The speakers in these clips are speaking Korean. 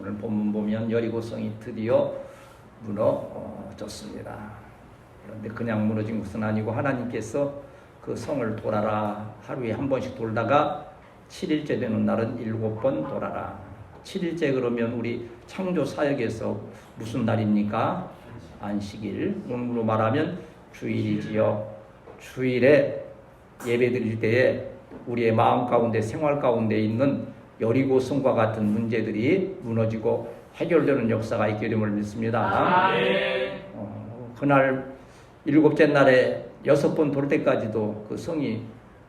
오늘 본문 보면 여리고성이 드디어 무너졌습니다. 그런데 그냥 무너진 것은 아니고 하나님께서 그 성을 돌아라, 하루에 한 번씩 돌다가 7일째 되는 날은 7번 돌아라. 7일째 그러면 우리 창조 사역에서 무슨 날입니까? 안식일. 오늘로 말하면 주일이지요. 주일에 예배 드릴 때에 우리의 마음 가운데, 생활 가운데 있는 여리고성과 같은 문제들이 무너지고 해결되는 역사가 있게 됨을 믿습니다. 그날 7째 날에 6번 돌 때까지도 그 성이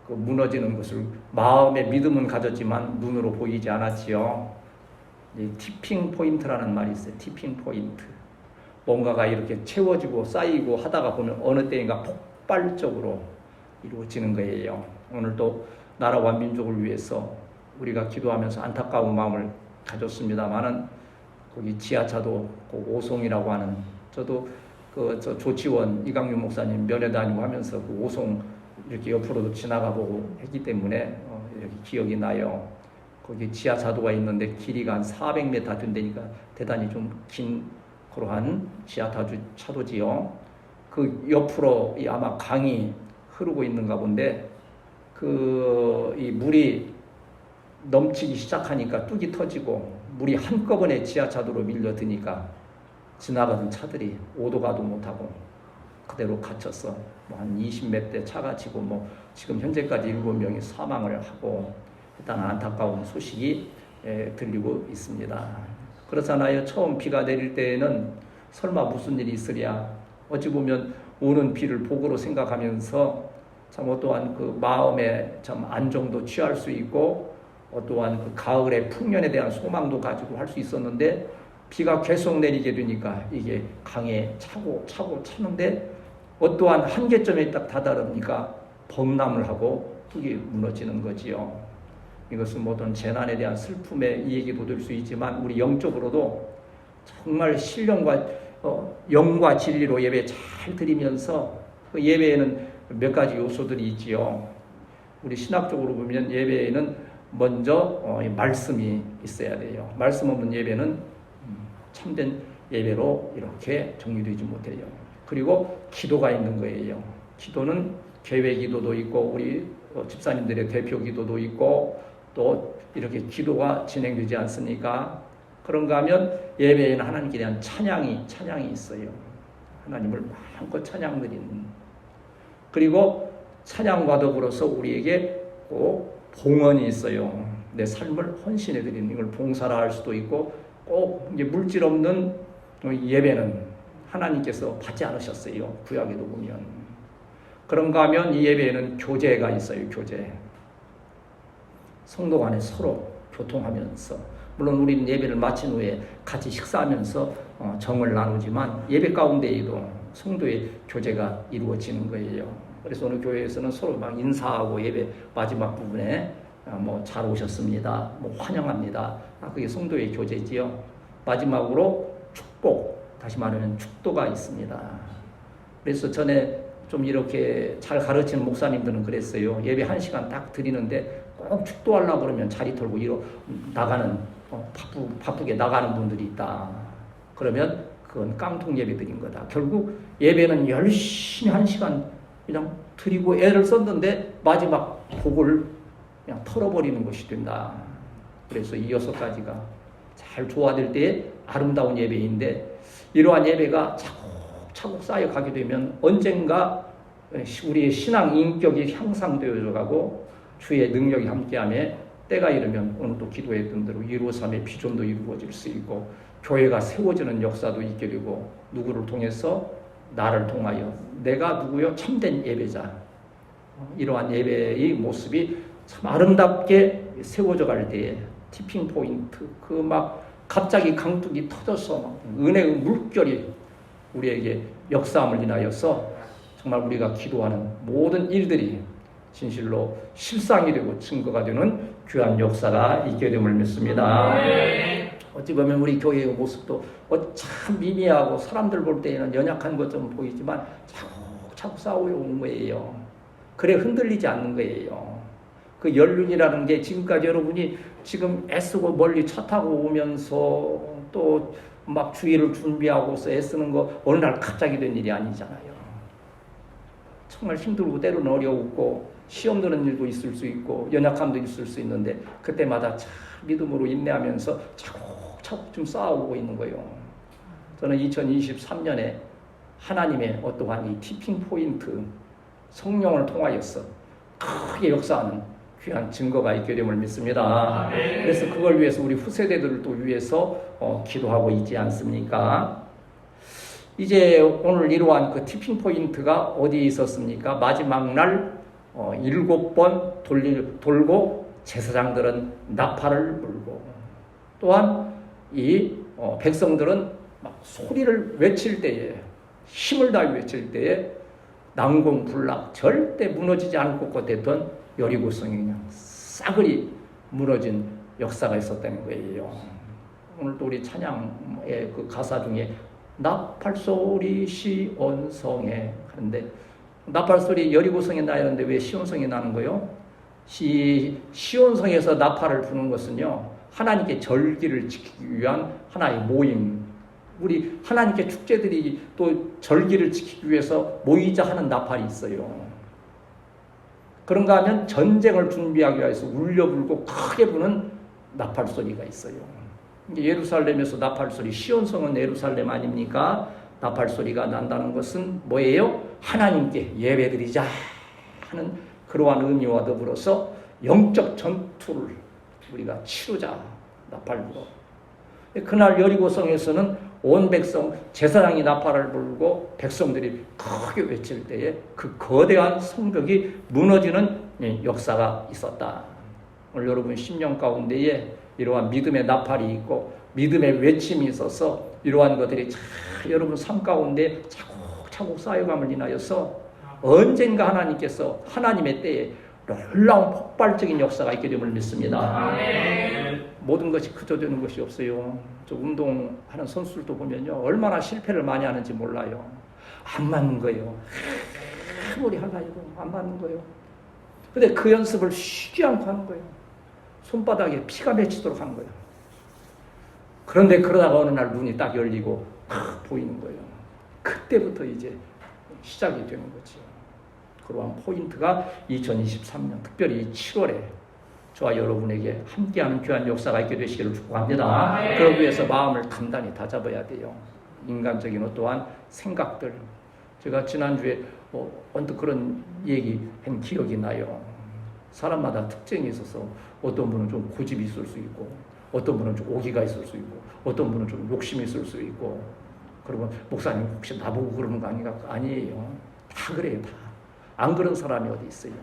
무너지는 것을 마음에 믿음은 가졌지만 눈으로 보이지 않았지요. 이 티핑 포인트라는 말이 있어요. 티핑 포인트. 뭔가가 이렇게 채워지고 쌓이고 하다가 보면 어느 때인가 폭발적으로 이루어지는 거예요. 오늘도 나라와 민족을 위해서 우리가 기도하면서 안타까운 마음을 가졌습니다만은 거기 지하차도 그 오송이라고 하는, 저도 저 조치원 이강윤 목사님 면회 다니고 하면서 그 오송 이렇게 옆으로도 지나가 보고 했기 때문에 이렇게 기억이 나요. 거기 지하차도가 있는데 길이가 한 400m 된다니까 대단히 좀 긴 그러한 지하차도지요. 그 옆으로 아마 강이 흐르고 있는가 본데 이 물이 넘치기 시작하니까 뚝이 터지고 물이 한꺼번에 지하차도로 밀려드니까 지나가던 차들이 오도 가도 못하고 그대로 갇혔어. 한 20몇 대 차가 지고 지금 현재까지 7명이 사망을 하고 일단 안타까운 소식이 들리고 있습니다. 그렇잖아요. 처음 비가 내릴 때에는 설마 무슨 일이 있으랴. 어찌 보면 오는 비를 복으로 생각하면서 참 어떠한 그 마음의 참 안정도 취할 수 있고 어떠한 그 가을의 풍년에 대한 소망도 가지고 할 수 있었는데 비가 계속 내리게 되니까 이게 강에 차고 차는데 어떠한 한계점에 딱 다다르니까 범람을 하고 뚝이 무너지는 거지요. 이것은 모든 재난에 대한 슬픔의 얘기도 될 수 있지만 우리 영적으로도 정말 신령과 영과 진리로 예배 잘 드리면서 그 예배에는 몇 가지 요소들이 있지요. 우리 신학적으로 보면 예배에는 먼저 말씀이 있어야 돼요. 말씀 없는 예배는 참된 예배로 이렇게 정리되지 못해요. 그리고 기도가 있는 거예요. 기도는 개회 기도도 있고 우리 집사님들의 대표 기도도 있고 또 이렇게 기도가 진행되지 않습니까? 그런가 하면 예배에는 하나님께 대한 찬양이 있어요. 하나님을 마음껏 찬양 드리는. 그리고 찬양과 더불어서 우리에게 꼭 봉헌이 있어요. 내 삶을 헌신해 드리는, 이걸 봉사라 할 수도 있고 꼭 이제 물질 없는 예배는 하나님께서 받지 않으셨어요. 구약에도 보면. 그런가 하면 이 예배에는 교제가 있어요. 교제. 성도 간에 서로 교통하면서, 물론 우리는 예배를 마친 후에 같이 식사하면서 정을 나누지만 예배 가운데에도 성도의 교제가 이루어지는 거예요. 그래서 오늘 교회에서는 서로 막 인사하고 예배 마지막 부분에 잘 오셨습니다. 환영합니다. 그게 성도의 교제지요. 마지막으로 축복, 다시 말하면 축도가 있습니다. 그래서 전에 좀 이렇게 잘 가르치는 목사님들은 그랬어요. 예배 1시간 딱 드리는데 꼭 축도하려고 그러면 자리 털고 나가는, 바쁘게 나가는 분들이 있다. 그러면 그건 깡통 예배드린 거다. 결국 예배는 열심히 1시간 그냥 드리고 애를 썼는데 마지막 복을 그냥 털어버리는 것이 된다. 그래서 이 6가지가 잘 조화될 때의 아름다운 예배인데, 이러한 예배가 차곡차곡 쌓여가게 되면 언젠가 우리의 신앙 인격이 향상되어 가고 주의 능력이 함께하며 때가 이르면 오늘 또 기도했던 대로 예루살렘의 비전도 이루어질 수 있고 교회가 세워지는 역사도 있게 되고, 누구를 통해서? 나를 통하여. 내가 누구요? 참된 예배자. 이러한 예배의 모습이 참 아름답게 세워져 갈 때에 티핑 포인트, 갑자기 강둑이 터져서 은혜의 물결이 우리에게 역사함을 인하여서 정말 우리가 기도하는 모든 일들이 진실로 실상이 되고 증거가 되는 귀한 역사가 있게 됨을 믿습니다. 어찌 보면 우리 교회의 모습도 참 미미하고 사람들 볼 때에는 연약한 것처럼 보이지만 차곡차곡 쌓아오는 거예요. 그래 흔들리지 않는 거예요. 그 연륜이라는 게 지금까지 여러분이 지금 애쓰고 멀리 차 타고 오면서 또 막 주의를 준비하고서 애쓰는 거 어느 날 갑자기 된 일이 아니잖아요. 정말 힘들고 때로는 어려웠고 시험 드는 일도 있을 수 있고 연약함도 있을 수 있는데 그때마다 참 믿음으로 인내하면서 차곡차곡 좀 쌓아오고 있는 거예요. 저는 2023년에 하나님의 어떠한 이 티핑 포인트 성령을 통하여서 크게 역사하는 귀한 증거가 있게 됨을 믿습니다. 그래서 그걸 위해서 우리 후세대들을 또 위해서 기도하고 있지 않습니까? 이제 오늘 이러한 그 티핑 포인트가 어디에 있었습니까? 마지막 날 7번 돌고 제사장들은 나팔을 불고 또한 이 백성들은 막 소리를 외칠 때에 힘을 다해 외칠 때에 난공불락 절대 무너지지 않을 것 같았던 여리고성이 그냥 싸그리 무너진 역사가 있었다는 거예요. 오늘도 우리 찬양의 그 가사 중에 나팔소리 시온성에 하는데 나팔소리 여리고성에 나는데 왜 시온성에 나는 거요? 시온성에서 나팔을 부는 것은요 하나님께 절기를 지키기 위한 하나의 모임, 우리 하나님께 축제들이 또 절기를 지키기 위해서 모이자 하는 나팔이 있어요. 그런가 하면 전쟁을 준비하기 위해서 울려불고 크게 부는 나팔 소리가 있어요. 예루살렘에서 나팔 소리, 시온성은 예루살렘 아닙니까? 나팔 소리가 난다는 것은 뭐예요? 하나님께 예배드리자 하는 그러한 의미와 더불어서 영적 전투를 우리가 치르자 나팔 불어. 그날 여리고성에서는 온 백성 제사장이 나팔을 불고 백성들이 크게 외칠 때에 그 거대한 성벽이 무너지는 역사가 있었다. 오늘 여러분 심령 가운데에 이러한 믿음의 나팔이 있고 믿음의 외침이 있어서 이러한 것들이 여러분 삶 가운데 차곡차곡 쌓여감을 인하여서 언젠가 하나님께서 하나님의 때에 놀라운 폭발적인 역사가 있게 됨을 믿습니다. 모든 것이 그저 되는 것이 없어요. 저 운동하는 선수들도 보면요 얼마나 실패를 많이 하는지 몰라요. 안 맞는 거예요. 아무리 하려 해도 안 맞는 거예요. 근데 그 연습을 쉬지 않고 하는 거예요. 손바닥에 피가 맺히도록 하는 거예요. 그런데 그러다가 어느 날 눈이 딱 열리고 보이는 거예요. 그때부터 이제 시작이 되는 거죠. 그러한 포인트가 2023년 특별히 7월에 저와 여러분에게 함께하는 귀한 역사가 있게 되시기를 축복합니다. 그러기 위해서 마음을 단단히 다잡아야 돼요. 인간적인 어떠한 생각들. 제가 지난주에 언뜻 그런 얘기한 기억이 나요. 사람마다 특징이 있어서 어떤 분은 좀 고집이 있을 수 있고 어떤 분은 좀 오기가 있을 수 있고 어떤 분은 좀 욕심이 있을 수 있고 그러면 목사님 혹시 나보고 그러는 거 아니에요. 다 그래요. 다. 안 그런 사람이 어디 있어요.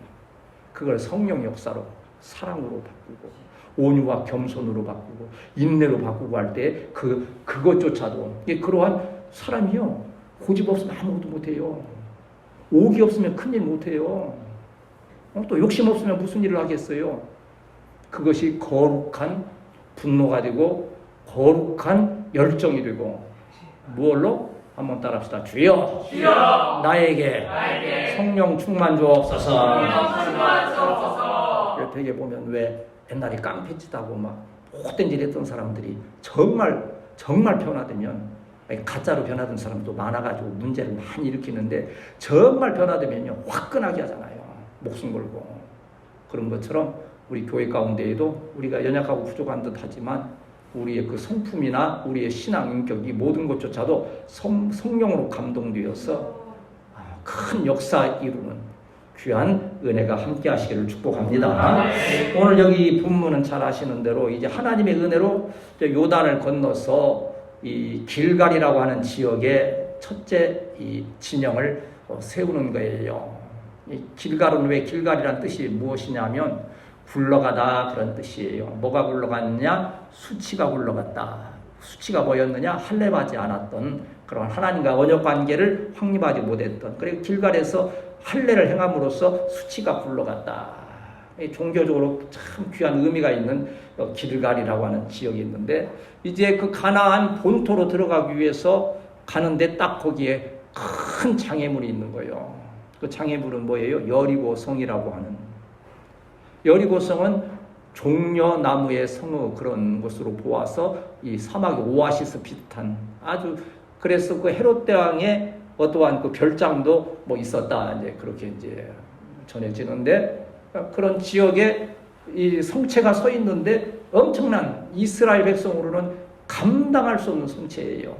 그걸 성령 역사로 사랑으로 바꾸고 온유와 겸손으로 바꾸고 인내로 바꾸고 할 때 그것조차도 그러한 사람이요 고집 없으면 아무것도 못해요. 오기 없으면 큰일 못해요. 또 욕심 없으면 무슨 일을 하겠어요. 그것이 거룩한 분노가 되고 거룩한 열정이 되고 무엇로? 한번 따라합시다. 주여, 주여 나에게 성령 충만 주옵소서. 되게 보면 왜 옛날에 깡패짓하고 막 못된 일 했던 사람들이 정말 변화되면 가짜로 변화된 사람도 많아가지고 문제를 많이 일으키는데 정말 변화되면요 화끈하게 하잖아요. 목숨 걸고. 그런 것처럼 우리 교회 가운데에도 우리가 연약하고 부족한 듯 하지만 우리의 그 성품이나 우리의 신앙 인격이 모든 것조차도 성령으로 감동되어서 큰 역사 이루는 귀한 은혜가 함께 하시기를 축복합니다. 오늘 여기 본문은 잘 아시는 대로 이제 하나님의 은혜로 요단을 건너서 이 길갈이라고 하는 지역에 첫째 이 진영을 세우는 거예요. 이 길갈은 왜 길갈이란 뜻이 무엇이냐면 굴러가다 그런 뜻이에요. 뭐가 굴러갔느냐? 수치가 굴러갔다. 수치가 뭐였느냐? 할례하지 않았던 그런 하나님과 언약 관계를 확립하지 못했던 그리고 길갈에서 할례를 행함으로써 수치가 굴러갔다. 종교적으로 참 귀한 의미가 있는 길갈이라고 하는 지역이 있는데 이제 그 가나안 본토로 들어가기 위해서 가는데 딱 거기에 큰 장애물이 있는 거예요. 그 장애물은 뭐예요? 여리고성이라고 하는 여리고성은 종려나무의 성의 그런 것으로 보아서 이 사막의 오아시스 비슷한 아주, 그래서 그 헤롯 대왕의 어떠한 그 별장도 뭐 있었다, 이제 그렇게 이제 전해지는데, 그런 지역에 이 성체가 서 있는데 엄청난 이스라엘 백성으로는 감당할 수 없는 성체예요.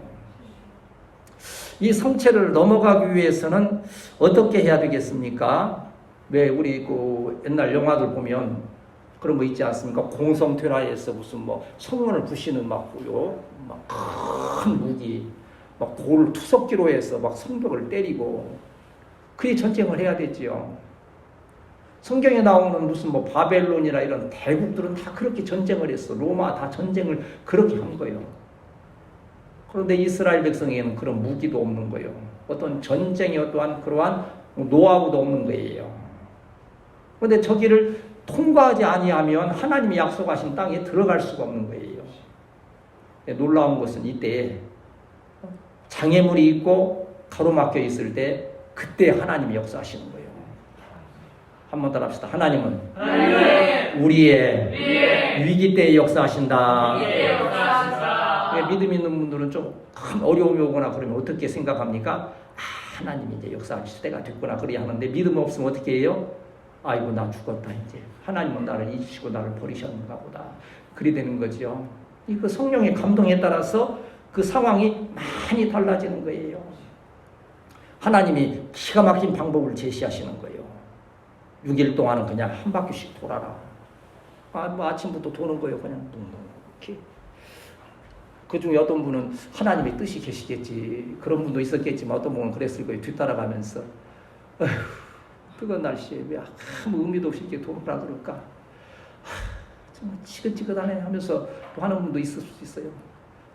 이 성체를 넘어가기 위해서는 어떻게 해야 되겠습니까? 왜 우리 그 옛날 영화들 보면 그런 거 있지 않습니까? 공성퇴라에서 무슨 뭐 성문을 부시는 막 큰 무기, 막 돌 투석기로 해서 막 성벽을 때리고, 그게 전쟁을 해야 되지요. 성경에 나오는 무슨 뭐 바벨론이나 이런 대국들은 다 그렇게 전쟁을 했어. 로마 다 전쟁을 그렇게 한 거예요. 그런데 이스라엘 백성에게는 그런 무기도 없는 거예요. 어떤 전쟁이 어떠한 그러한 노하우도 없는 거예요. 그런데 저기를 통과하지 아니하면 하나님이 약속하신 땅에 들어갈 수가 없는 거예요. 놀라운 것은 이때 장애물이 있고 가로막혀 있을 때 그때 하나님이 역사하시는 거예요. 한 번 더 합시다. 하나님은 우리의 위기 때에 역사하신다. 믿음 있는 분들은 좀 큰 어려움이 오거나 그러면 어떻게 생각합니까? 하나님이 이제 역사하실 때가 됐구나 그래야 하는데, 믿음 없으면 어떻게 해요? 아이고 나 죽었다, 이제 하나님은 나를 잊으시고 나를 버리셨는가 보다, 그리 되는 거죠. 그 성령의 감동에 따라서 그 상황이 많이 달라지는 거예요. 하나님이 기가 막힌 방법을 제시하시는 거예요. 6일 동안은 그냥 한 바퀴씩 돌아라. 뭐 아침부터 도는 거예요. 그냥 둥둥. 그 중에 어떤 분은 하나님의 뜻이 계시겠지, 그런 분도 있었겠지만 어떤 분은 그랬을 거예요. 뒤따라가면서 어휴, 뜨거운 날씨에 왜 아무 의미도 없이 이렇게 돌아라 그럴까, 정말 지긋지긋하네 하면서 또 하는 분도 있을 수 있어요.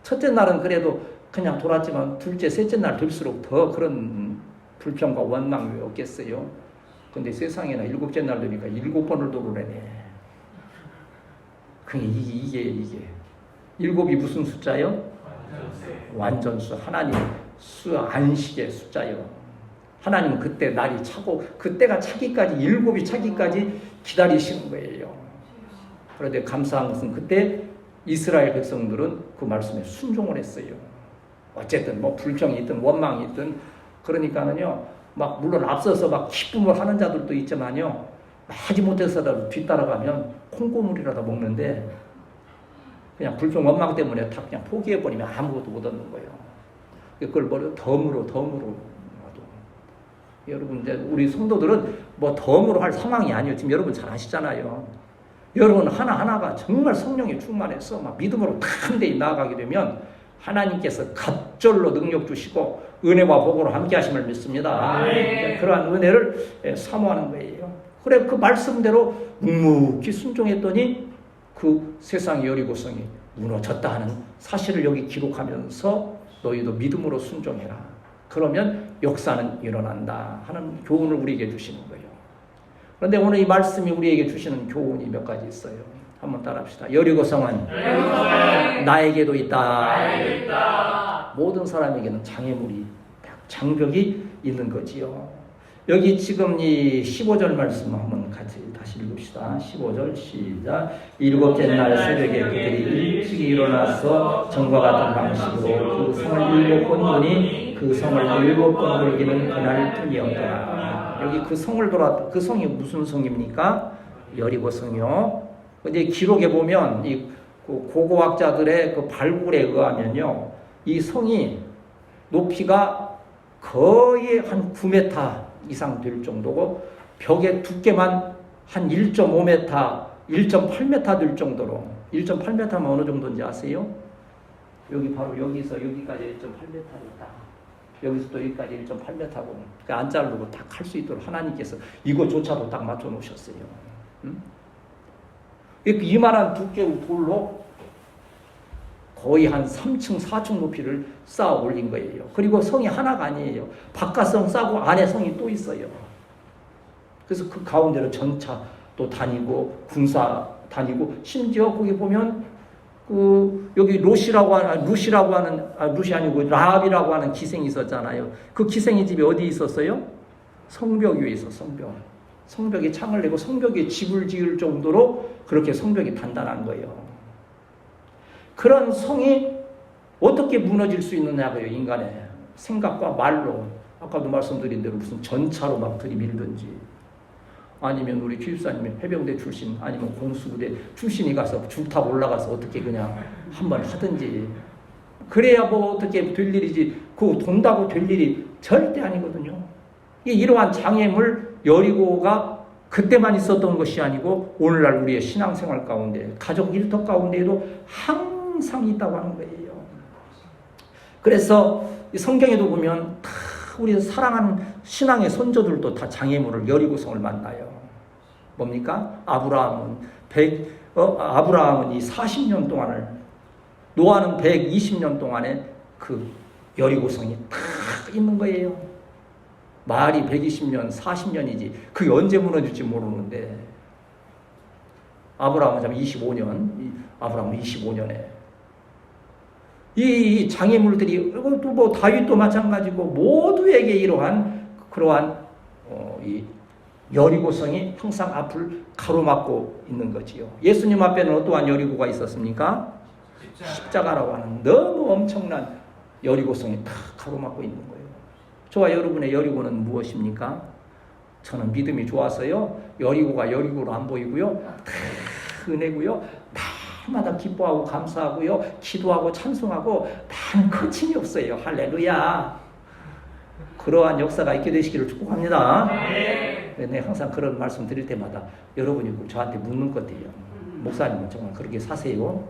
첫째 날은 그래도 그냥 돌았지만 둘째, 셋째 날 될수록 더 그런 불평과 원망이 없겠어요. 근데 세상에나 7째 날 되니까 7번을 도르래네. 이게 7이 무슨 숫자요? 완전수. 하나님 수 안식의 숫자요. 하나님은 그때 날이 차고 그때가 차기까지, 7이 차기까지 기다리시는 거예요. 그런데 감사한 것은 그때 이스라엘 백성들은 그 말씀에 순종을 했어요. 어쨌든 뭐 불평이 있든 원망이 있든, 그러니까는요, 막 물론 앞서서 막 기쁨을 하는 자들도 있지만요, 하지 못해서라도 뒤따라가면 콩고물이라도 먹는데 그냥 불평 원망 때문에 다 그냥 포기해버리면 아무것도 못 얻는 거예요. 그걸 덤으로 여러분, 이제 우리 성도들은 뭐 덤으로 할 상황이 아니에요. 지금 여러분 잘 아시잖아요. 여러분 하나하나가 정말 성령에 충만해서 막 믿음으로 담대히 나아가게 되면 하나님께서 갑절로 능력 주시고 은혜와 복으로 함께 하심을 믿습니다. 그러한 은혜를 사모하는 거예요. 그래, 그 말씀대로 묵묵히 순종했더니 그 세상 여리고성이 무너졌다 하는 사실을 여기 기록하면서 너희도 믿음으로 순종해라. 그러면 역사는 일어난다 하는 교훈을 우리에게 주시는 거예요. 그런데 오늘 이 말씀이 우리에게 주시는 교훈이 몇 가지 있어요. 한번 따라합시다. 여리고성은 나에게도 있다. 모든 사람에게는 장애물이, 장벽이 있는 거지요. 여기 지금 이 15절 말씀 한번 같이 다시 읽읍시다. 15절 시작. 7째 날 새벽에 그들이 일찍 일어나서 전과 같은 방식으로 그 성을 7번 도니 그 성을 7번 돌기는 그날 뿐이었더라. 여기 그 성을 돌았다. 그 성이 무슨 성입니까? 여리고성이요. 근데 기록에 보면 이 고고학자들의 그 발굴에 의하면요, 이 성이 높이가 거의 한 9m 이상 될 정도고 벽의 두께만 한 1.5m, 1.8m 될 정도로, 1.8m면 어느 정도인지 아세요? 여기 바로 여기서 여기까지 1.8m를 딱, 여기서 또 여기까지 1.8m고, 그러니까 안 자르고 딱 할 수 있도록 하나님께서 이거조차도 딱 맞춰 놓으셨어요. 이만한 두께의 돌로 거의 한 3층, 4층 높이를 쌓아 올린 거예요. 그리고 성이 하나가 아니에요. 바깥성 쌓고 안에 성이 또 있어요. 그래서 그 가운데로 전차 또 다니고 군사 다니고, 심지어 거기 보면 여기 루시 아니고 라합이라고 하는 기생이 있었잖아요. 그 기생이 집이 어디 있었어요? 성벽 위에 있어, 성벽. 성벽에 창을 내고 성벽에 집을 지을 정도로 그렇게 성벽이 단단한 거예요. 그런 성이 어떻게 무너질 수 있느냐고요. 인간의 생각과 말로. 아까도 말씀드린 대로 무슨 전차로 막 들이밀든지, 아니면 우리 기숙사님이 해병대 출신 아니면 공수부대 출신이 가서 줄타고 올라가서 어떻게 그냥 한번 하든지, 그래야 뭐 어떻게 될 일이지, 그거 돈다고 될 일이 절대 아니거든요. 이러한 장애물 여리고가 그때만 있었던 것이 아니고 오늘날 우리의 신앙생활 가운데, 가족 일터 가운데에도 항상 있다고 하는 거예요. 그래서 성경에도 보면 다 우리 사랑하는 신앙의 선조들도 다 장애물을 여리고성을 만나요. 뭡니까? 아브라함은 이 40년 동안을, 노아는 120년 동안에 그 여리고성이 다 있는 거예요. 말이 120년, 40년이지 그게 언제 무너질지 모르는데, 아브라함은 25년에 이 장애물들이, 또 뭐 다윗도 마찬가지고 모두에게 이러한 그러한 이 여리고성이 항상 앞을 가로막고 있는 거지요. 예수님 앞에는 어떠한 여리고가 있었습니까? 십자가라고 하는 너무 엄청난 여리고성이 다 가로막고 있는 거예요. 저와 여러분의 여리고는 무엇입니까? 저는 믿음이 좋아서요, 여리고가 여리고로 안 보이고요, 다 은혜고요, 날마다 기뻐하고 감사하고요, 기도하고 찬송하고, 단 거침이 없어요. 할렐루야. 그러한 역사가 있게 되시기를 축복합니다. 네, 항상 그런 말씀 드릴 때마다 여러분이 저한테 묻는 것들이요, 목사님은 정말 그렇게 사세요?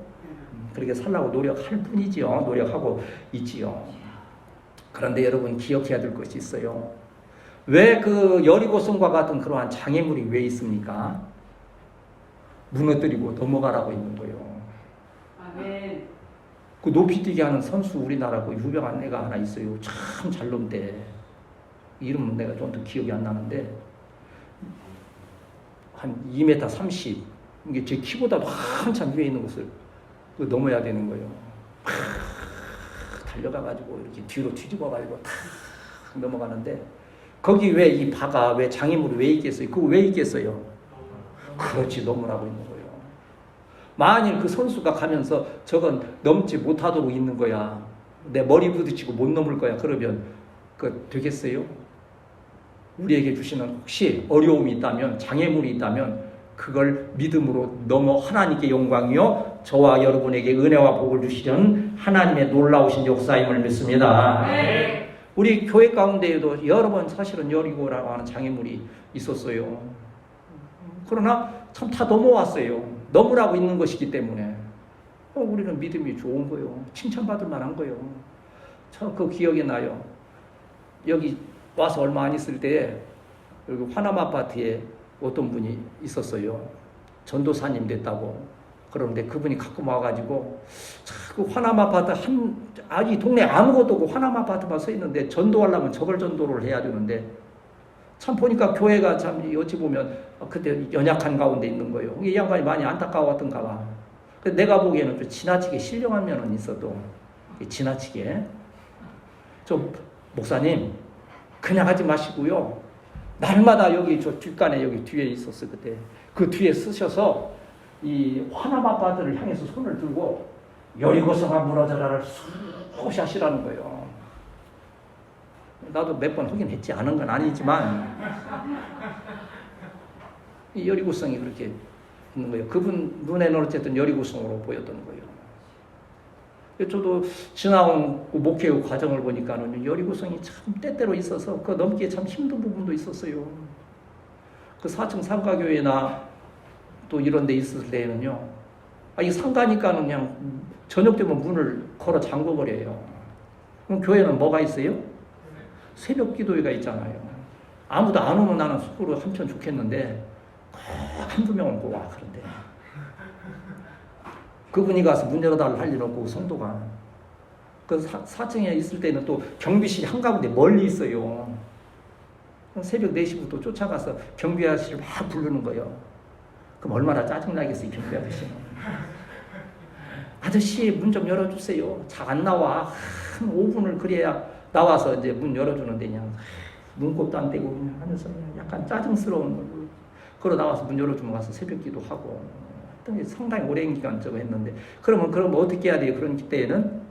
그렇게 살라고 노력할 뿐이지요. 노력하고 있지요. 그런데 여러분 기억해야 될 것이 있어요. 왜 그 여리고성과 같은 그러한 장애물이 왜 있습니까? 무너뜨리고 넘어가라고 있는 거예요. 아멘. 그 높이뛰기 하는 선수, 우리나라 그 유명한 애가 하나 있어요. 참 잘 넘대. 이름은 내가 좀 더 기억이 안 나는데, 한 2m 30, 이게 제 키보다도 한참 위에 있는 것을 넘어야 되는 거예요. 달려가가지고 이렇게 뒤로 뒤집어가지고 탁 넘어가는데, 거기 왜 이 바가, 왜 장애물이 왜 있겠어요? 그거 왜 있겠어요? 그렇지, 넘으라고 있는 거예요. 만일 그 선수가 가면서 저건 넘지 못하도록 있는 거야, 내 머리 부딪히고 못 넘을 거야, 그러면 그 되겠어요? 우리에게 주시는 혹시 어려움이 있다면, 장애물이 있다면 그걸 믿음으로 넘어 하나님께 영광이요 저와 여러분에게 은혜와 복을 주시는 하나님의 놀라우신 역사임을 믿습니다. 네. 우리 교회 가운데에도 여러 번 사실은 여리고라고 하는 장애물이 있었어요. 그러나 참 다 넘어왔어요. 넘으라고 있는 것이기 때문에 우리는 믿음이 좋은 거예요. 칭찬받을 만한 거예요. 저 그 기억이 나요. 여기 와서 얼마 안 있을 때에 여기 화남 아파트에 어떤 분이 있었어요. 전도사님 됐다고. 그런데 그분이 가끔 와가지고 그 화남 아파트 이 동네 아무것도 없고 화남 아파트만 서 있는데 전도하려면 저걸 전도를 해야 되는데, 참 보니까 교회가 참 어찌 보면 그때 연약한 가운데 있는 거예요. 이 양반이 많이 안타까웠던가 봐. 내가 보기에는 좀 지나치게 신령한 면은 있어도, 지나치게 좀, 목사님 그냥 하지 마시고요, 날마다 여기 저 뒷간에 여기 뒤에 있었어. 그때 그 뒤에 쓰셔서 이 화남 아파트를 향해서 손을 들고 여리고성아 무너져라를 수없이 하시라는 거예요. 나도 몇 번 하긴 했지, 않은 건 아니지만 이 여리고성이 그렇게 있는 거예요. 그분 눈에는 어쨌든 여리고성으로 보였던 거예요. 저도 지나온 목회 과정을 보니까는 여리고성이 참 때때로 있어서 그 넘기에 참 힘든 부분도 있었어요. 그 4층 상가교회나 또 이런 데 있을 때에는요, 이 상가니까는 그냥 저녁 되면 문을 걸어 잠궈버려요. 그럼 교회는 뭐가 있어요? 새벽 기도회가 있잖아요. 아무도 안 오면 나는 속으로 한편 좋겠는데 한두 명은 꼭 와. 그런데 그분이 가서 문 열어달라 할 일 없고, 성도가 그 4층에 있을 때는 또 경비실이 한가운데 멀리 있어요. 새벽 4시부터 쫓아가서 경비 아저씨를 막 부르는 거예요. 그럼 얼마나 짜증나겠어요, 경비 아저씨는. 아저씨 문 좀 열어주세요. 잘 안 나와. 한 5분을 그래야 나와서 이제 문 열어주는데, 그냥 눈곱도 안 떼고 그냥 하면서 그냥 약간 짜증스러운 걸로 걸어 나와서 문 열어주면 가서 새벽기도 하고 상당히 오랜 기간 저거 했는데 그럼 어떻게 해야 돼요? 그런 때에는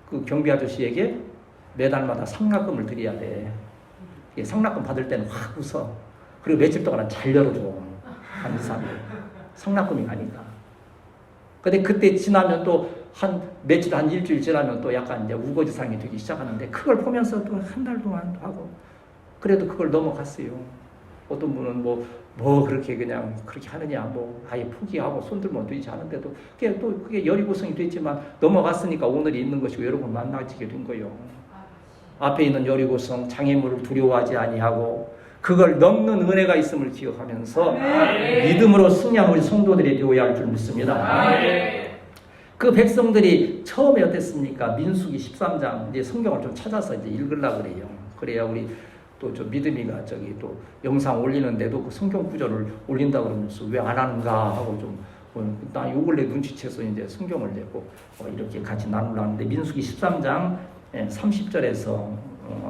그 경비 아저씨에게 매달마다 상납금을 드려야 돼. 상납금 받을 때는 확 웃어. 그리고 며칠 동안 잘 열어줘. 한 2, 3일. 상납금이 가니까. 근데 그때 지나면 또 한 며칠, 한 일주일 지나면 또 약간 이제 우거지상이 되기 시작하는데 그걸 보면서 또 한 달 동안 하고 그래도 그걸 넘어갔어요. 어떤 분은 뭐 그렇게 그냥 그렇게 하느냐, 뭐 아예 포기하고 손들면 되지 않은데도 그게 여리고성이 됐지만 넘어갔으니까 오늘이 있는 것이고 여러분 만나지게 된 거예요. 앞에 있는 여리고성 장애물을 두려워하지 아니하고 그걸 넘는 은혜가 있음을 기억하면서 믿음으로 승리한 우리 성도들이 되어야 할 줄 믿습니다. 그 백성들이 처음에 어땠습니까? 민수기 13장 이제 성경을 좀 찾아서 이제 읽으려고 그래요. 그래야 우리 또 저 믿음이가 저기 또 영상 올리는데도 그 성경 구절을 올린다 그러면서 왜 안 하는가 하고 좀 나 요 근래 눈치채서 이제 성경을 내고 이렇게 같이 나누려는데 민수기 13장 30절에서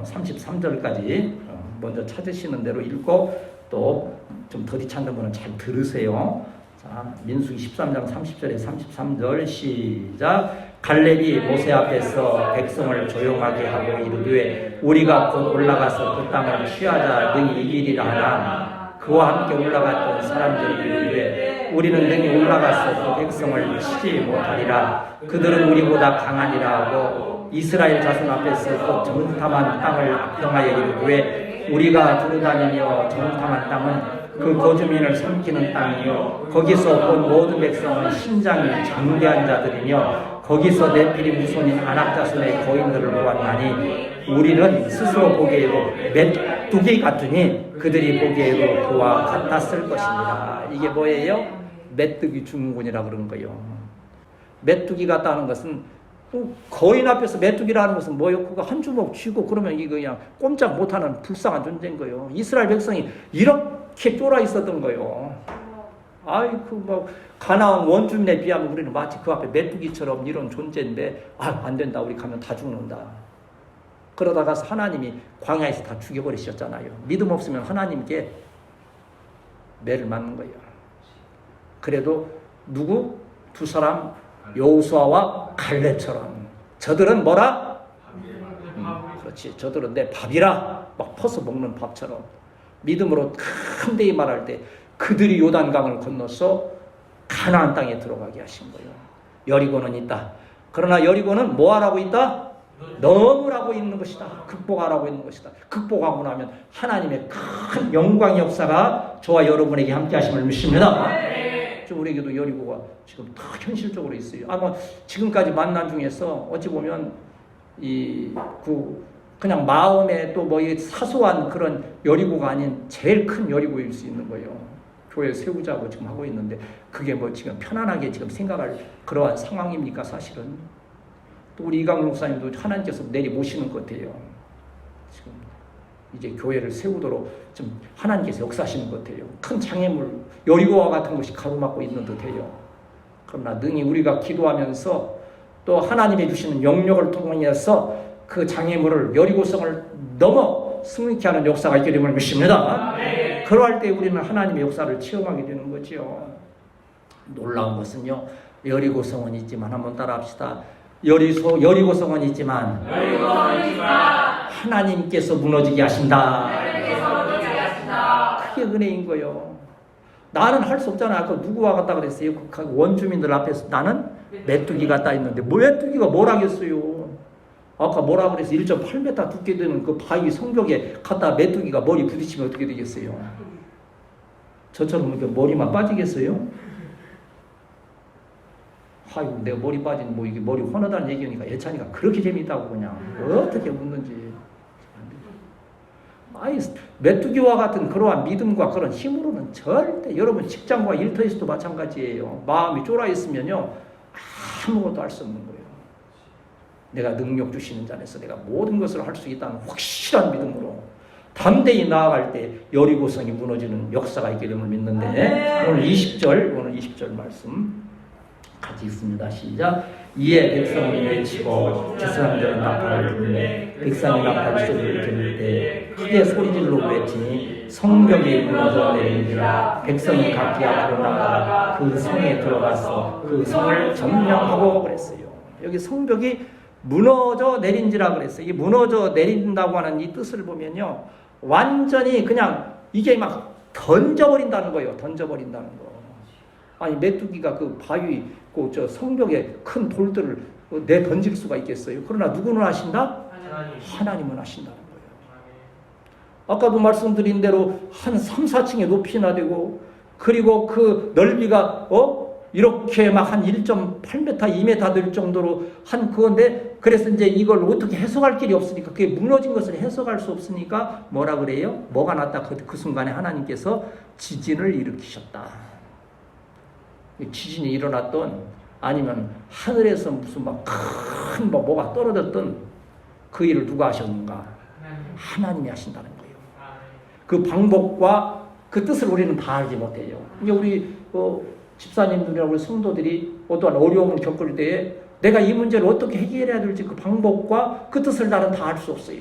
33절까지 먼저 찾으시는 대로 읽고 또 좀 더디 찾는 분은 잘 들으세요. 자, 민수기 13장 30절에 33절 시작. 갈렙이 모세 앞에서 백성을 조용하게 하고 이르되 우리가 곧 올라가서 그 땅을 취하자 능히 이기리라 하나 그와 함께 올라갔던 사람들이 이르되 우리는 능히 올라가서 그 백성을 치지 못하리라. 그들은 우리보다 강하니라 하고 이스라엘 자손 앞에서 곧 정탐한 땅을 악평하여 이르되 우리가 두루다니며 정탐한 땅은 그 거주민을 삼키는 땅이요 거기서 본 모든 백성은 신장이 장대한 자들이며 거기서 네피림 후손인 아낙 자손의 거인들을 보았나니 우리는 스스로 보기에도 메뚜기 같으니 그들이 보기에도 그와 같았을 것입니다. 이게 뭐예요? 메뚜기 증후군이라고 그런 거예요. 메뚜기 같다는 것은 거인 앞에서 메뚜기라는 것은 뭐예요? 그거 한 주먹 쥐고 그러면 이거 그냥 꼼짝 못하는 불쌍한 존재인 거예요. 이스라엘 백성이 이렇게 쫄아 있었던 거예요. 아이고 뭐 가나안 원주민에 비하면 우리는 마치 그 앞에 메뚜기처럼 이런 존재인데 안 된다. 우리 가면 다 죽는다. 그러다가 하나님이 광야에서 다 죽여버리셨잖아요. 믿음 없으면 하나님께 매를 맞는 거예요. 그래도 누구? 두 사람 여호수아와 갈렙처럼 저들은 뭐라? 그렇지. 저들은 내 밥이라 막 퍼서 먹는 밥처럼 믿음으로 간대히 말할 때 그들이 요단강을 건너서 가나안 땅에 들어가게 하신 거예요. 여리고는 있다. 그러나 여리고는 뭐 하라고 있다? 넘으라고 있는 것이다. 극복하라고 있는 것이다. 극복하고 나면 하나님의 큰 영광의 역사가 저와 여러분에게 함께 하심을 믿습니다. 우리에게도 여리고가 지금 다 현실적으로 있어요. 아마 지금까지 만난 중에서 어찌 보면 그냥 마음에 또 뭐 사소한 그런 여리고가 아닌 제일 큰 여리고일 수 있는 거예요. 교회 세우자고 지금 하고 있는데 그게 뭐 지금 편안하게 지금 생각할 그러한 상황입니까? 사실은 또 우리 이강 목사님도 하나님께서 내리 모시는 것 같아요. 지금 이제 교회를 세우도록 좀 하나님께서 역사하시는 것 같아요. 큰 장애물 여리고와 같은 것이 가로막고 있는 듯해요. 그러나 능히 우리가 기도하면서 또 하나님이 주시는 영역을 통해서 그 장애물을 여리고성을 넘어 승리케 하는 역사가 있게 됨을 믿습니다. 그러할 때 우리는 하나님의 역사를 체험하게 되는 거죠. 놀라운 것은요. 여리고성은 있지만 한번 따라합시다. 여리고성은 있지만 하나님께서 무너지게 하신다. 그게 은혜인 거예요. 나는 할 수 없잖아. 아까 누구와 같다 그랬어요? 그 원주민들 앞에서 나는 메뚜기 같다 했는데 메뚜기가 뭘 하겠어요? 아까 뭐라 그랬어요? 1.8m 두께 되는 그 바위 성벽에 갖다 메뚜기가 머리 부딪히면 어떻게 되겠어요? 저처럼 이렇게 머리만 빠지겠어요? 아이고 내가 머리 빠진 뭐 이게 머리 환하다는 얘기니까 예찬이가 그렇게 재밌다고 그냥 어떻게 웃는지. 메뚜기와 같은 그러한 믿음과 그런 힘으로는 절대 여러분 직장과 일터에서도 마찬가지예요. 마음이 쫄아 있으면요 아무것도 할 수 없는 거예요. 내가 능력 주시는 자에서 내가 모든 것을 할 수 있다는 확실한 믿음으로 담대히 나아갈 때 여리고성이 무너지는 역사가 있게 됨을 믿는데 오늘 20절 말씀 같이 읽습니다. 시작. 이에 백성이 외치고 제사장들은 나팔을 불매 백성이 나팔 소리를 들을 때 크게 소리질러 외치니 성벽이 무너져 내리니라. 백성이 각기 앞으로 나가 그 성에 들어가서 그 성을 점령하고 그랬어요. 여기 성벽이 무너져 내린지라 그랬어요. 이 무너져 내린다고 하는 이 뜻을 보면요, 완전히 그냥 이게 막 던져버린다는 거예요. 던져버린다는 거. 아니 메뚜기가 그 바위 그 성벽에 큰 돌들을 내 던질 수가 있겠어요? 그러나 누구는 하신다? 하나님은 하신다는 거예요. 아까도 말씀드린 대로 한 3, 4층의 높이나 되고, 그리고 그 넓이가 이렇게 막 한 1.8m, 2m 될 정도로 한 그건데, 그래서 이제 이걸 어떻게 해석할 길이 없으니까, 그게 무너진 것을 해석할 수 없으니까 뭐라 그래요? 뭐가 났다? 그 순간에 하나님께서 지진을 일으키셨다. 지진이 일어났던, 아니면 하늘에서 무슨 막 큰 뭐가 떨어졌던 그 일을 누가 하셨는가? 하나님이 하신다는 거예요. 그 방법과 그 뜻을 우리는 다 알지 못해요. 이제 우리 집사님들이나 우리 성도들이 어떠한 어려움을 겪을 때에 내가 이 문제를 어떻게 해결해야 될지 그 방법과 그 뜻을 나는 다 알 수 없어요.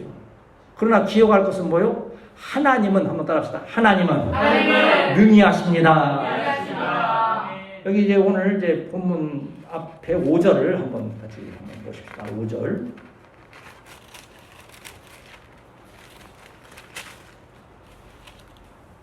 그러나 기억할 것은 뭐요? 하나님은, 한번 따라합시다. 하나님은 능히 하십니다. 여기 이제 오늘 이제 본문 앞에 5절을 한번 같이 한번 보십시다. 5절.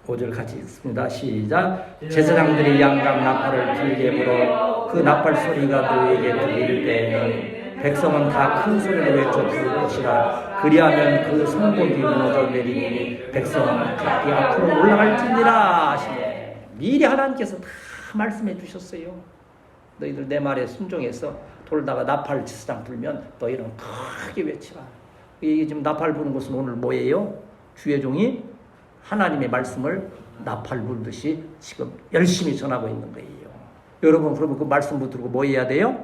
5절 같이 읽습니다. 시작. 제사장들이 양각 나팔을 길게 불어 그 나팔 소리가 너에게 들릴 때에는 백성은 다 큰 소리로 외쳐 부를 것이라. 그리하면 그 성벽이 무너져 내리니 백성은 각기 앞으로 올라갈지니라 하시네. 미리 하나님께서 다 말씀해 주셨어요. 너희들 내 말에 순종해서 돌다가 나팔 제사장 불면 너희는 크게 외치라. 이게 지금 나팔 부는 것은 오늘 뭐예요? 주의 종이 하나님의 말씀을 나팔 불듯이 지금 열심히 전하고 있는 거예요. 여러분, 그러면 그 말씀 붙들고 뭐 해야 돼요?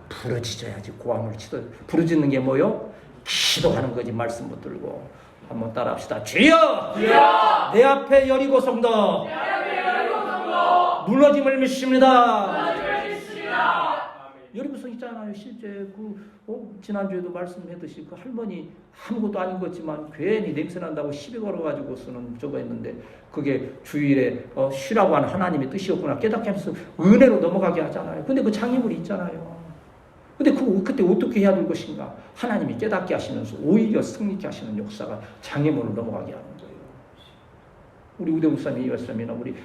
부르짖어야지. 고함을 치더. 부르짖는 게 뭐요? 기도하는 거지. 말씀 붙들고 한번 따라합시다. 주여! 주여! 내 앞에 여리고 성도 무너짐을 믿습니다. 여리고성 있잖아요. 실제 지난주에도 말씀했듯이 그 할머니 아무것도 아닌 것지만 괜히 냄새 난다고 시비 걸어가지고서는 저거 했는데, 그게 주일에 쉬라고 하는 하나님의 뜻이었구나 깨닫게 하면서 은혜로 넘어가게 하잖아요. 근데 그 장애물이 있잖아요. 근데 그때 어떻게 해야 될 것인가? 하나님이 깨닫게 하시면서 오히려 승리케 하시는 역사가 장애물을 넘어가게 하는 거예요. 우리 우대 목사님, 이화사님이나 우리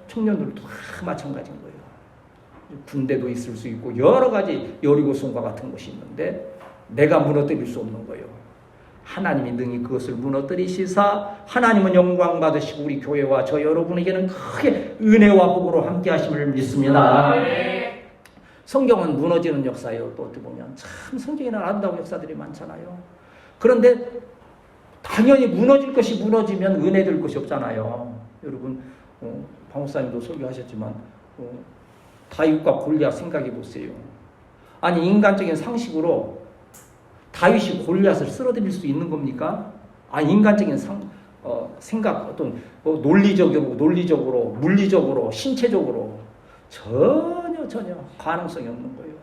청년들도 다 마찬가지인 거예요. 군대도 있을 수 있고 여러 가지 여리고성과 같은 것이 있는데 내가 무너뜨릴 수 없는 거예요. 하나님이 능히 그것을 무너뜨리시사 하나님은 영광 받으시고 우리 교회와 저 여러분에게는 크게 은혜와 복으로 함께 하심을 믿습니다. 성경은 무너지는 역사예요. 또 어떻게 보면 참 성경에는 아름다운 역사들이 많잖아요. 그런데 당연히 무너질 것이 무너지면 은혜 될 것이 없잖아요. 여러분 방 목사님도 설교하셨지만 다윗과 골리앗 생각해 보세요. 아니 인간적인 상식으로 다윗이 골리앗을 쓸어드릴 수 있는 겁니까? 아니 인간적인 생각, 어떤 논리적으로, 물리적으로, 신체적으로 전혀 가능성이 없는 거예요.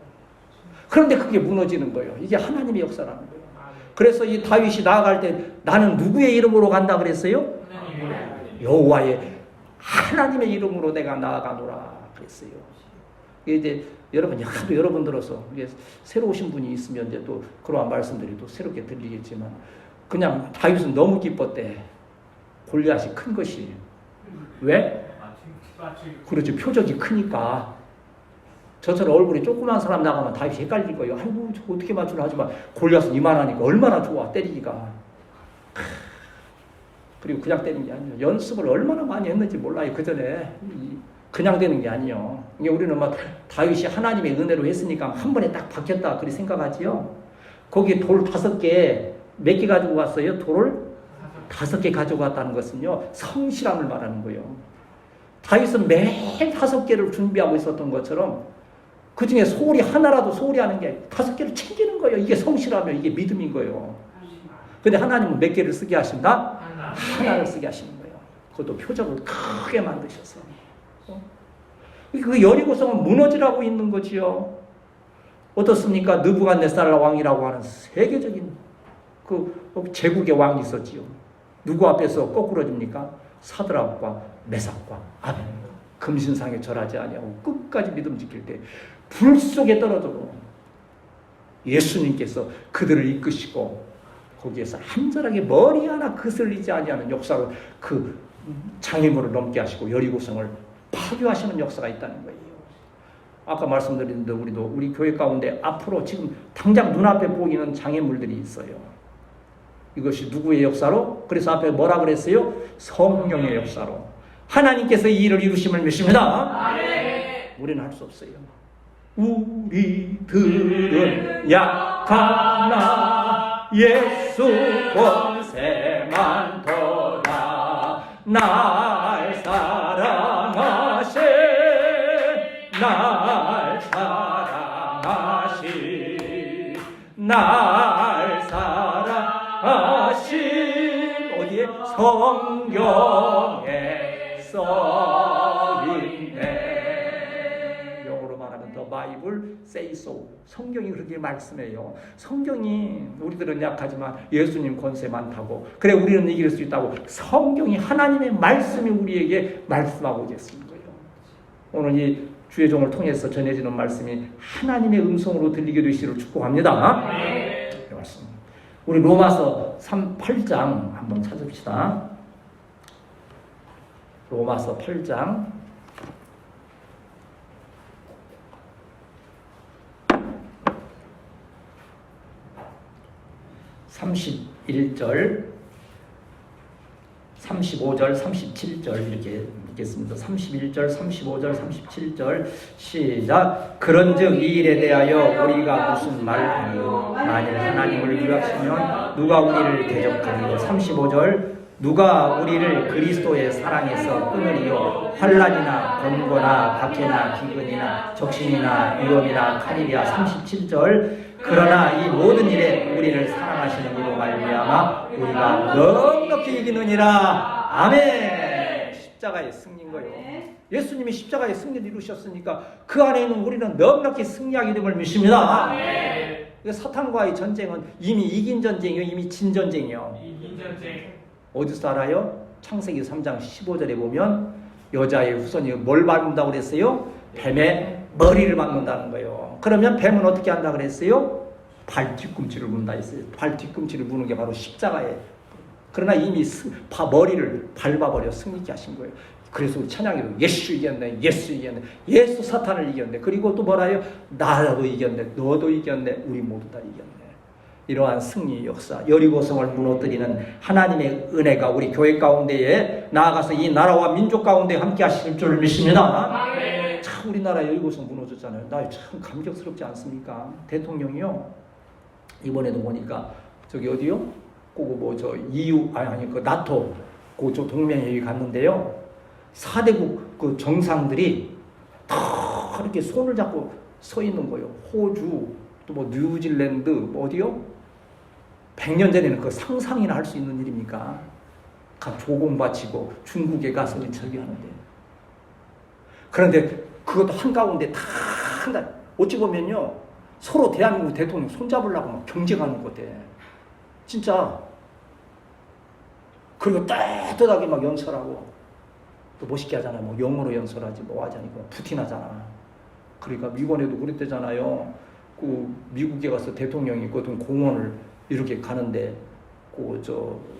그런데 그게 무너지는 거예요. 이게 하나님의 역사라는 거예요. 그래서 이 다윗이 나아갈 때 나는 누구의 이름으로 간다 그랬어요? 여호와의 하나님의 이름으로 내가 나아가노라 그랬어요. 이제 여러분들어서 새로 오신 분이 있으면 이제 또 그러한 말씀들이 또 새롭게 들리겠지만, 그냥 다윗은 너무 기뻤대. 골리앗이 큰 것이. 왜? 그렇지, 표적이 크니까. 저처럼 얼굴이 조그만 사람 나가면 다윗이 헷갈릴 거예요. 아이고 저 어떻게 맞추나 하지만 골리앗은 이만하니까 얼마나 좋아 때리기가. 그리고 그냥 때리는 게 아니에요. 연습을 얼마나 많이 했는지 몰라요. 그 전에 그냥 되는 게 아니에요. 이게 우리는 막 다윗이 하나님의 은혜로 했으니까 한 번에 딱 박혔다 그리 생각하지요. 거기 돌 5개, 몇 개 가지고 왔어요? 돌을 5개 가지고 왔다는 것은요, 성실함을 말하는 거예요. 다윗은 매일 5개를 준비하고 있었던 것처럼 그 중에 소홀히 하나라도 소홀히 하는 게 5개를 챙기는 거예요. 이게 성실하면 이게 믿음인 거예요. 근데 하나님은 몇 개를 쓰게 하신다? 하나를 쓰게 하시는 거예요. 그것도 표적을 크게 만드셔서. 그 여리고성은 무너지라고 있는 거지요. 어떻습니까? 느부갓네살 왕이라고 하는 세계적인 그 제국의 왕이 있었지요. 누구 앞에서 거꾸러집니까? 사드락과 메삭과 아벤. 금신상에 절하지 아니하고 끝까지 믿음 지킬 때 불 속에 떨어져도 예수님께서 그들을 이끄시고 거기에서 한절하게 머리 하나 그슬리지 아니하는 역사를 그 장애물을 넘게 하시고 여리고성을 파괴하시는 역사가 있다는 거예요. 아까 말씀드렸는데 우리 교회 가운데 앞으로 지금 당장 눈앞에 보이는 장애물들이 있어요. 이것이 누구의 역사로? 그래서 앞에 뭐라 그랬어요? 성령의 역사로. 하나님께서 이 일을 이루심을 믿습니다. 우리는 할 수 없어요. 우리들은 약하나 예수 권세만 더라. 날 사랑하시 날 사랑하시 날 사랑하신 어디에? 성경에 써있네. 영어로 말하면 The Bible say so. 성경이 그렇게 말씀해요. 성경이 우리들은 약하지만 예수님 권세 많다고. 그래 우리는 이길 수 있다고. 성경이 하나님의 말씀이 우리에게 말씀하고 계신 거예요. 오늘 이 주의 종을 통해서 전해지는 말씀이 하나님의 음성으로 들리게 되시기를 축복합니다. 네. 말씀. 우리 로마서 8장 한번 찾읍시다. 로마서 8장 31절 35절 37절 이렇게 읽겠습니다. 31절 35절 37절 시작. 그런즉 이 일에 대하여 우리가 무슨 말하리요? 만일 하나님을 위하시면 누가 우리를 대적하리요? 35절 누가 우리를 그리스도의 사랑에서 끊으리요? 환난이나 권고나 박해나 기근이나 적신이나 위험이나 칼이랴. 37절 그러나 이 모든 일에 우리를 사랑하시는 이로 말미암아 우리가 넉넉히 이기느니라. 아멘. 십자가의 승리인 거예요. 예수님이 십자가의 승리를 이루셨으니까 그 안에 있는 우리는 넉넉히 승리하게 됨을 믿습니다. 사탄과의 전쟁은 이미 이긴 전쟁이요, 이미 진 전쟁이요. 이긴 전쟁. 어디서 알아요? 창세기 3장 15절에 보면 여자의 후손이 뭘 밟는다고 그랬어요? 뱀의 머리를 밟는다는 거예요. 그러면 뱀은 어떻게 한다 그랬어요? 발 뒤꿈치를 문다 했어요. 발 뒤꿈치를 무는 게 바로 십자가예요. 그러나 이미 머리를 밟아버려 승리케 하신 거예요. 그래서 우리 찬양에도 예수 이겼네, 예수 이겼네, 예수 사탄을 이겼네. 그리고 또 뭐라요? 나도 이겼네, 너도 이겼네, 우리 모두 다 이겼네. 이러한 승리의 역사, 여리고성을 무너뜨리는 하나님의 은혜가 우리 교회 가운데에 나아가서 이 나라와 민족 가운데 함께 하실 줄 믿습니다. 참 우리나라 여리고성 무너졌잖아요. 나 참 감격스럽지 않습니까? 대통령이요 이번에도 보니까 저기 어디요? 그 EU 그 나토 그 저 동맹회의 갔는데요. 4대국 그 정상들이 다 이렇게 손을 잡고 서 있는 거예요. 호주 또 뭐 뉴질랜드 뭐 어디요? 100년 전에는 그 상상이나 할 수 있는 일입니까? 각 조공 바치고 중국에 가서 저기 하는데. 그런데 그것도 한가운데 다 어찌 보면요 서로 대한민국 대통령 손잡으려고 막 경쟁하는 것 같아. 진짜. 그리고 따뜻하게 막 연설하고 또 멋있게 하잖아요. 뭐 영어로 연설하지 뭐 하자니 푸틴 하잖아. 그러니까 미국에도 그랬대잖아요. 그 미국에 가서 대통령이 거든 공원을 이렇게 가는데 그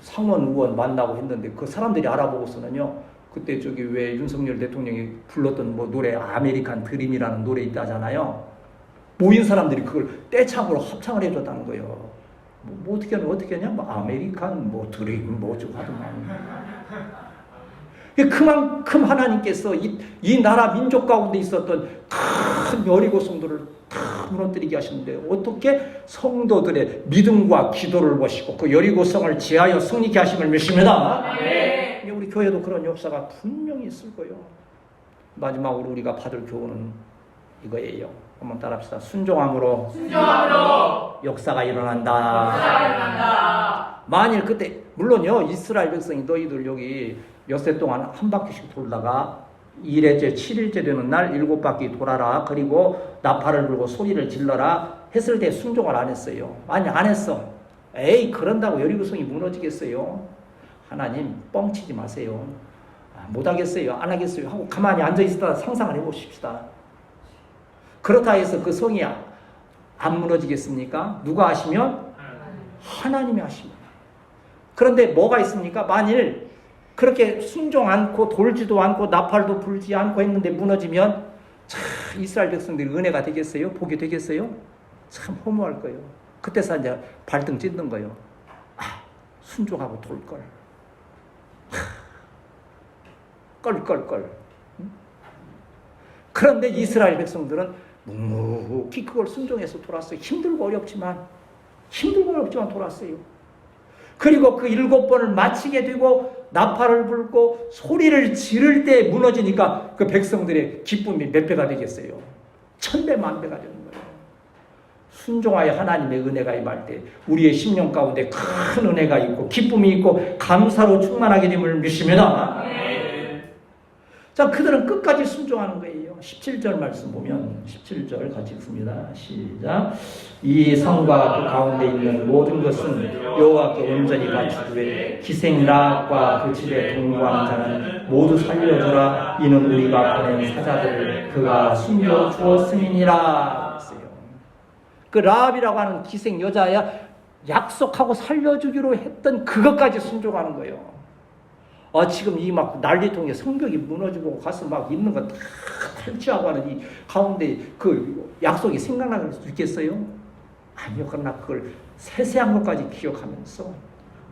상원 의원 만나고 했는데 그 사람들이 알아보고서는요. 그때 저기 왜 윤석열 대통령이 불렀던 뭐 노래 아메리칸 드림이라는 노래 있다잖아요. 모인 사람들이 그걸 떼창으로 합창을 해줬다는 거예요. 뭐 어떻게 하냐? 뭐 아메리칸 뭐 드림 뭐죠 하더만. 그만큼 하나님께서 이 나라 민족 가운데 있었던 큰 여리고성들을 다 무너뜨리게 하시는데 어떻게 성도들의 믿음과 기도를 보시고 그 여리고성을 지하여 승리케 하심을 믿습니다. 네. 우리 교회도 그런 역사가 분명히 있을 거예요. 마지막으로 우리가 받을 교훈은 이거예요. 한번 따라합시다. 순종함으로 역사가 일어난다. 만일 그때 물론요 이스라엘 백성이 너희들 여기 엿새 동안 한 바퀴씩 돌다가 2일째 7일째 되는 날 7바퀴 돌아라. 그리고 나팔을 불고 소리를 질러라. 했을 때 순종을 안 했어요. 아니 안 했어. 에이 그런다고 여리고성이 무너지겠어요? 하나님 뻥치지 마세요. 못하겠어요. 안 하겠어요. 하고 가만히 앉아있다가 상상을 해보십시다. 그렇다 해서 그 성이 안 무너지겠습니까? 누가 하시면? 하나님이 하십니다. 그런데 뭐가 있습니까? 만일 그렇게 순종 않고 돌지도 않고 나팔도 불지 않고 했는데 무너지면 참 이스라엘 백성들이 은혜가 되겠어요? 복이 되겠어요? 참 허무할 거예요. 그때서 이제 발등 찢는 거예요. 순종하고 돌걸. 껄껄껄. 그런데 이스라엘 백성들은 묵묵히 그걸 순종해서 돌았어요. 힘들고 어렵지만 돌았어요. 그리고 그 7번을 마치게 되고 나팔을 불고 소리를 지를 때 무너지니까 그 백성들의 기쁨이 몇 배가 되겠어요? 1000배 만배가 되는 거예요. 순종하여 하나님의 은혜가 임할 때 우리의 심령 가운데 큰 은혜가 있고 기쁨이 있고 감사로 충만하게 됨을 믿습니다. 자, 그들은 끝까지 순종하는 거예요. 17절 말씀 보면 17절 같이 읽습니다. 시작. 이 성과 그 가운데 있는 모든 것은 여호와께 온전히 바치되 기생 라합과 그 집에 동거하는 자는 모두 살려주라. 이는 우리가 보낸 사자들을 그가 숨겨 주었음이니라. 그 라합이라고 하는 기생 여자야 약속하고 살려주기로 했던 그것까지 순종하는 거예요. 지금 이 막 난리통에 성벽이 무너지고 가서 막 있는 거 다 탈취하고 하는 이 가운데 그 약속이 생각날 수 있겠어요? 아니요. 그러나 그걸 세세한 것까지 기억하면서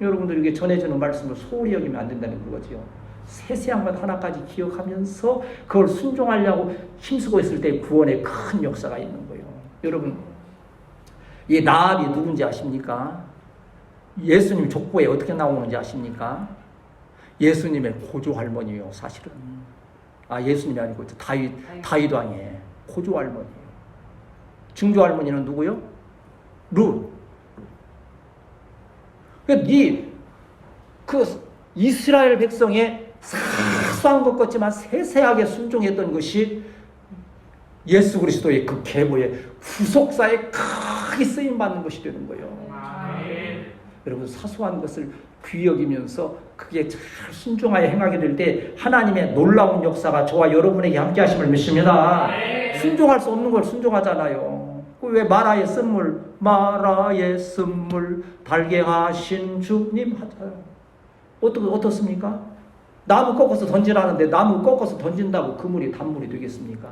여러분들 이게 전해주는 말씀을 소홀히 여기면 안 된다는 거죠. 세세한 것 하나까지 기억하면서 그걸 순종하려고 힘쓰고 있을 때 구원의 큰 역사가 있는 거예요. 여러분, 이 라합이 누군지 아십니까? 예수님 족보에 어떻게 나오는지 아십니까? 예수님의 고조 할머니요, 사실은. 예수님이 아니고 다윗 왕의 고조 할머니예요. 증조 할머니는 누구요? 룻. 그 이스라엘 백성의 사소한 것 같지만 세세하게 순종했던 것이 예수 그리스도의 그 계보의 후속사에 크게 쓰임 받는 것이 되는 거예요. 여러분, 사소한 것을 귀히 여기면서 그게 잘 순종하여 행하게 될 때 하나님의 놀라운 역사가 저와 여러분에게 함께 하심을 믿습니다. 순종할 수 없는 걸 순종하잖아요. 왜 마라의 쓴물 달게 하신 주님 하잖아요. 어떻습니까? 나무 꺾어서 던지라는데 나무 꺾어서 던진다고 그 물이 단물이 되겠습니까?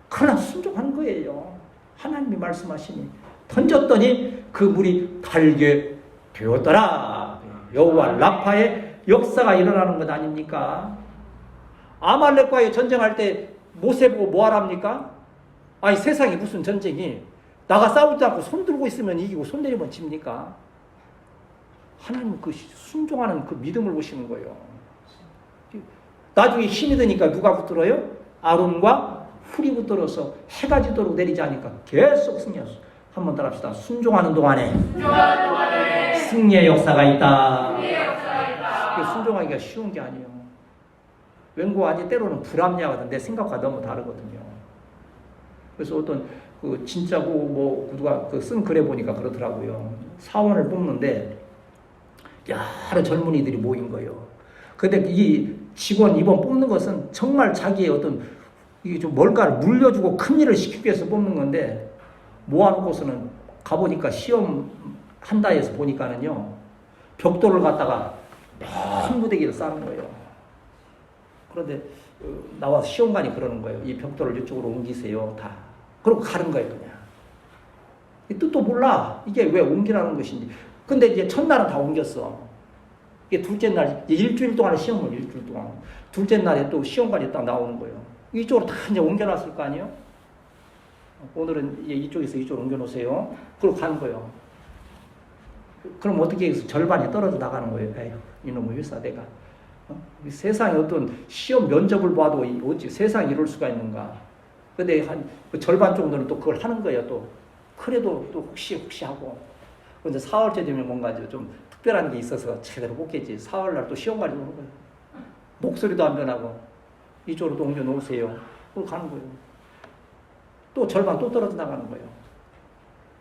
그러나 순종한 거예요. 하나님이 말씀하시니 던졌더니 그 물이 달게 되었더라. 여호와 라파의 역사가 일어나는 것 아닙니까? 아말렉과의 전쟁할 때 모세 보고 뭐 하랍니까? 세상에 무슨 전쟁이 나가 싸우지 않고 손 들고 있으면 이기고 손 내리면 집니까? 하나님은 그 순종하는 그 믿음을 보시는 거예요. 나중에 힘이 드니까 누가 붙들어요? 아론과 훌이 붙들어서 해가 지도록 내리지 않으니까 계속 승리했어. 한번 따라 합시다. 순종하는 동안에 승리의 역사가 있다. 순종하기가 쉬운 게 아니에요. 왠고 때로는 불합리하거든. 내 생각과 너무 다르거든요. 그래서 어떤 진짜고 누가 쓴 글에 보니까 그렇더라고요. 사원을 뽑는데 여러 젊은이들이 모인 거예요. 근데 이 직원 이번 뽑는 것은 정말 자기의 어떤 이게 좀 뭔가를 물려주고 큰 일을 시키기 위해서 뽑는 건데 모아놓고서는 가보니까 시험 한다 해서 보니까는요 벽돌을 갖다가 큰 무대기를 쌓는 거예요. 그런데 나와서 시험관이 그러는 거예요. 이 벽돌을 이쪽으로 옮기세요. 다. 그러고 가는 거예요. 그냥. 이 뜻도 몰라. 이게 왜 옮기라는 것인지. 근데 이제 첫날은 다 옮겼어. 이게 둘째 날, 일주일 동안의 시험을 일주일 동안. 둘째 날에 또 시험관이 딱 나오는 거예요. 이쪽으로 다 이제 옮겨놨을 거 아니에요? 오늘은 이쪽에서 이쪽으로 옮겨놓으세요. 그러고 가는 거예요. 그럼 어떻게 해서 절반이 떨어져 나가는 거예요. 에휴, 이놈의 회사 내가. 세상에 어떤 시험 면접을 봐도 어찌 세상에 이럴 수가 있는가. 근데 한 절반 정도는 또 그걸 하는 거예요. 또. 그래도 또 혹시 하고. 근데 4월째 되면 뭔가 좀 특별한 게 있어서 제대로 못 겠지. 4월날 또 시험관이 오는 거예요. 목소리도 안 변하고. 이쪽으로 옮겨 놓으세요. 그걸 가는 거예요. 또 절반 또 떨어져 나가는 거예요.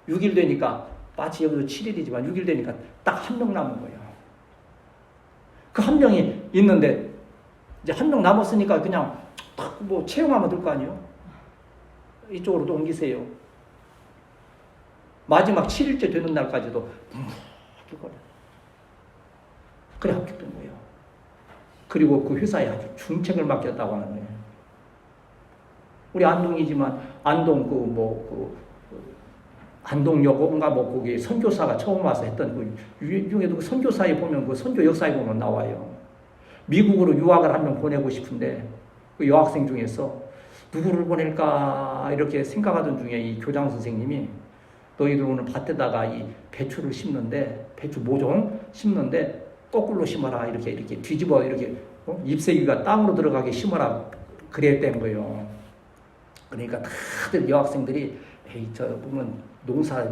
6일 되니까 마치 여기도 7일이지만 6일 되니까 딱 한 명 남은 거예요. 그 한 명이 있는데 이제 한 명 남았으니까 그냥 딱 뭐 채용하면 될 거 아니에요? 이쪽으로 또 옮기세요. 마지막 7일째 되는 날까지도 그래 합격된 거예요. 그리고 그 회사에 아주 중책을 맡겼다고 하는 거예요. 우리 안동이지만 안동 안동여고인가 뭐 거기 선교사가 처음 와서 했던 그 중에도 그 선교사에 보면 그 선교 역사에 보면 나와요. 미국으로 유학을 한 명 보내고 싶은데 그 여학생 중에서 누구를 보낼까 이렇게 생각하던 중에 이 교장 선생님이 너희들 오늘 밭에다가 이 배추를 심는데 배추 모종 심는데 거꾸로 심어라 이렇게 뒤집어 이렇게 잎새기가 땅으로 들어가게 심어라 그랬던 거예요. 그러니까 다들 여학생들이 에이 저 보면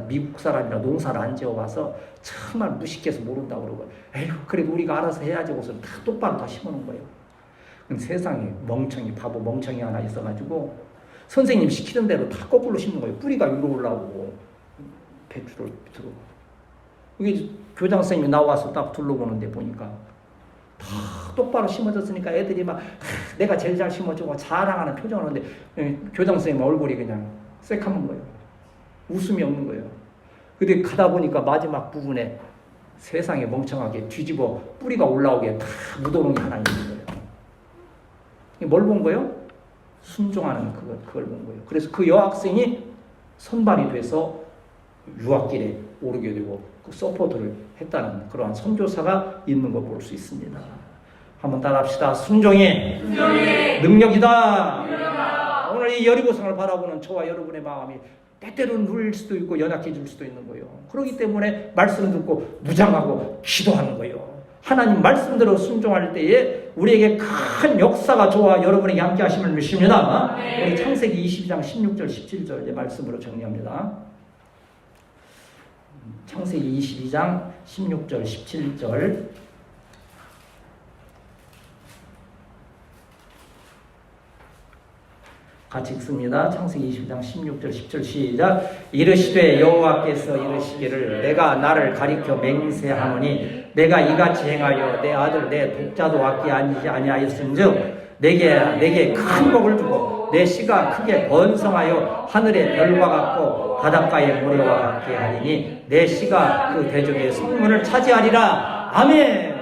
미국 사람이라 농사를 안 지어봐서 정말 무식해서 모른다고 그러고 에휴 그래도 우리가 알아서 해야지 하고서 다 똑바로 다 심어놓은 거예요. 세상에 바보 멍청이 하나 있어가지고 선생님 시키는 대로 다 거꾸로 심는 거예요. 뿌리가 위로 올라오고 배추를 밑으로. 이게 교장 선생님이 나와서 딱 둘러보는데 보니까 다 똑바로 심어졌으니까 애들이 막 내가 제일 잘 심어주고 자랑하는 표정을 하는데 교장 선생님 얼굴이 그냥 새카만 거예요. 웃음이 없는 거예요. 근데 가다 보니까 마지막 부분에 세상에 멍청하게 뒤집어 뿌리가 올라오게 다 묻어놓은 게 하나 있는 거예요. 뭘 본 거예요? 순종하는 그걸 본 거예요. 그래서 그 여학생이 선발이 돼서 유학길에 오르게 되고 그 서포트를 했다는 그러한 선교사가 있는 걸 볼 수 있습니다. 한번 따라합시다. 순종의 능력이다. 오늘 이 여리고성을 바라보는 저와 여러분의 마음이 때때로는 누릴 수도 있고 연약해질 수도 있는 거예요. 그렇기 때문에 말씀 듣고 무장하고 기도하는 거예요. 하나님 말씀대로 순종할 때에 우리에게 큰 역사가 저와 여러분에게 함께 하심을 믿습니다. 우리 창세기 22장 16절 17절 말씀으로 정리합니다. 창세기 22장 16절 17절 같이 읽습니다. 창세기 22장 16절 17절 시작. 이르시되 여호와께서 이르시기를 내가 나를 가리켜 맹세하노니 내가 이같이 행하여 내 아들 내 독자도 아끼지 아니하였은즉 내게 큰 복을 주고 내 씨가 크게 번성하여 하늘의 별과 같고 바닷가의 모래와 같게 하리니 내 씨가 그 대적의 성문을 차지하리라. 아멘.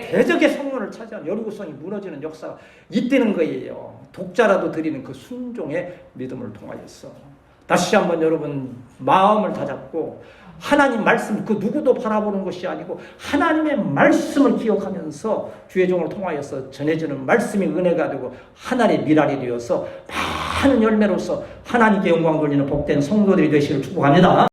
대적의 성문을 차지한 여리고성이 무너지는 역사가 있다는 거예요. 독자라도 드리는 그 순종의 믿음을 통하여서 다시 한번 여러분 마음을 다잡고 하나님 말씀 그 누구도 바라보는 것이 아니고 하나님의 말씀을 기억하면서 주의 종을 통하여서 전해지는 말씀이 은혜가 되고 하나님의 미랄이 되어서 많은 열매로서 하나님께 영광 돌리는 복된 성도들이 되시기를 축복합니다.